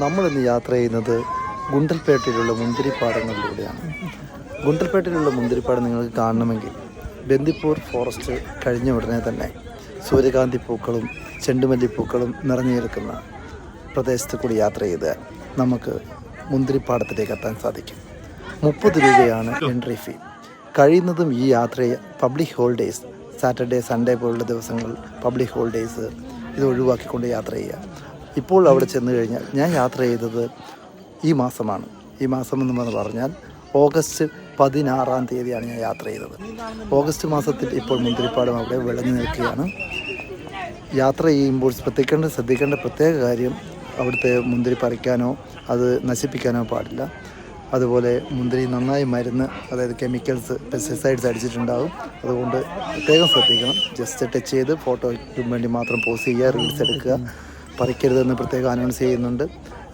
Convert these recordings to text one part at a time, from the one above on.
നമ്മളിന്ന് യാത്ര ചെയ്യുന്നത് ഗുണ്ടൽപേട്ടയിലുള്ള മുന്തിരിപ്പാടങ്ങളിലൂടെയാണ്. ഗുണ്ടൽപേട്ടയിലുള്ള മുന്തിരിപ്പാടം നിങ്ങൾക്ക് കാണണമെങ്കിൽ ബന്ദിപ്പൂർ ഫോറസ്റ്റ് കഴിഞ്ഞ ഉടനെ തന്നെ സൂര്യകാന്തി പൂക്കളും ചെണ്ടുമല്ലിപ്പൂക്കളും നിറഞ്ഞു നിൽക്കുന്ന പ്രദേശത്ത് കൂടി യാത്ര ചെയ്താൽ നമുക്ക് മുന്തിരിപ്പാടത്തിലേക്ക് എത്താൻ സാധിക്കും. 30 രൂപയാണ് എൻട്രി ഫീ. കഴിയുന്നതും ഈ യാത്രയെ പബ്ലിക് ഹോളിഡേയ്സ്, സാറ്റർഡേ സൺഡേ പോലുള്ള ദിവസങ്ങൾ പബ്ലിക് ഹോളിഡേയ്സ് ഇത് ഒഴിവാക്കിക്കൊണ്ട് യാത്ര ചെയ്യുക. ഇപ്പോൾ അവിടെ ചെന്ന് കഴിഞ്ഞാൽ ഞാൻ യാത്ര ചെയ്തത് ഈ മാസമാണ്. ഈ മാസം എന്ന് പറഞ്ഞാൽ ഓഗസ്റ്റ് 16-ാം തീയതിയാണ് ഞാൻ യാത്ര ചെയ്തത്. ഓഗസ്റ്റ് മാസത്തിൽ ഇപ്പോൾ മുന്തിരിപ്പാടം അവിടെ വിളഞ്ഞു നിൽക്കുകയാണ്. യാത്ര ചെയ്യുമ്പോൾ ശ്രദ്ധിക്കേണ്ട പ്രത്യേക കാര്യം, അവിടുത്തെ മുന്തിരി പറിക്കാനോ അത് നശിപ്പിക്കാനോ പാടില്ല. അതുപോലെ മുന്തിരി നന്നായി മരുന്ന്, അതായത് കെമിക്കൽസ്, പെസ്റ്റിസൈഡ്സ് അടിച്ചിട്ടുണ്ടാകും. അതുകൊണ്ട് പ്രത്യേകം ശ്രദ്ധിക്കണം. ജസ്റ്റ് ടച്ച് ചെയ്ത് ഫോട്ടോയ്ക്ക് വേണ്ടി മാത്രം പോസ് ചെയ്യുക, റീൽസ് എടുക്കുക, പറിക്കരുതെന്ന് പ്രത്യേകം അനൗൺസ് ചെയ്യുന്നുണ്ട്.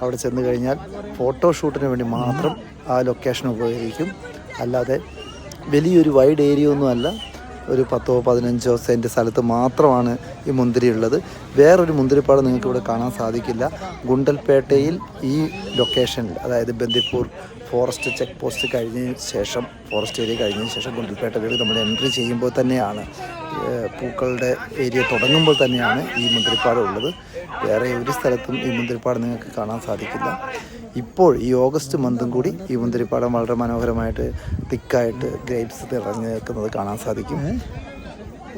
അവിടെ ചെന്ന് കഴിഞ്ഞാൽ ഫോട്ടോഷൂട്ടിന് വേണ്ടി മാത്രം ആ ലൊക്കേഷൻ ഉപകരിക്കും. അല്ലാതെ വലിയൊരു വൈഡ് ഏരിയ ഒന്നുമല്ല. ഒരു 10-15 സെൻറ്റ് സ്ഥലത്ത് മാത്രമാണ് ഈ മുന്തിരി ഉള്ളത്. വേറൊരു മുന്തിരിപ്പാടം നിങ്ങൾക്ക് ഇവിടെ കാണാൻ സാധിക്കില്ല. ഗുണ്ടൽപേട്ടയിൽ ഈ ലൊക്കേഷനിൽ, അതായത് ബന്ദിപ്പൂർ ഫോറസ്റ്റ് ചെക്ക് പോസ്റ്റ് കഴിഞ്ഞതിന് ശേഷം, ഫോറസ്റ്റ് ഏരിയ കഴിഞ്ഞതിന് ശേഷം ഗുണ്ടൽപേട്ടയിലേക്ക് നമ്മൾ എൻട്രി ചെയ്യുമ്പോൾ തന്നെയാണ്, പൂക്കളുടെ ഏരിയ തുടങ്ങുമ്പോൾ തന്നെയാണ് ഈ മുന്തിരിപ്പാടം ഉള്ളത്. വേറെ ഒരു സ്ഥലത്തും ഈ മുന്തിരിപ്പാടം നിങ്ങൾക്ക് കാണാൻ സാധിക്കില്ല. ഇപ്പോൾ ഈ ഓഗസ്റ്റ് മന്തും കൂടി ഈ മുന്തിരിപ്പാടം വളരെ മനോഹരമായിട്ട് തിക്കായിട്ട് ഗ്രേപ്സ് നിറഞ്ഞു നിൽക്കുന്നത് കാണാൻ സാധിക്കും.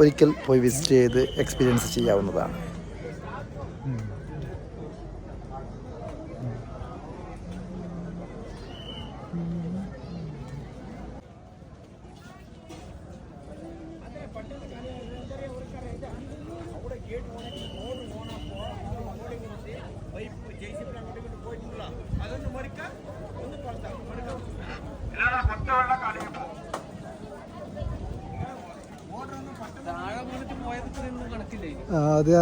ഒരിക്കൽ പോയി വിസിറ്റ് ചെയ്ത് എക്സ്പീരിയൻസ് ചെയ്യാവുന്നതാണ്. അതെ.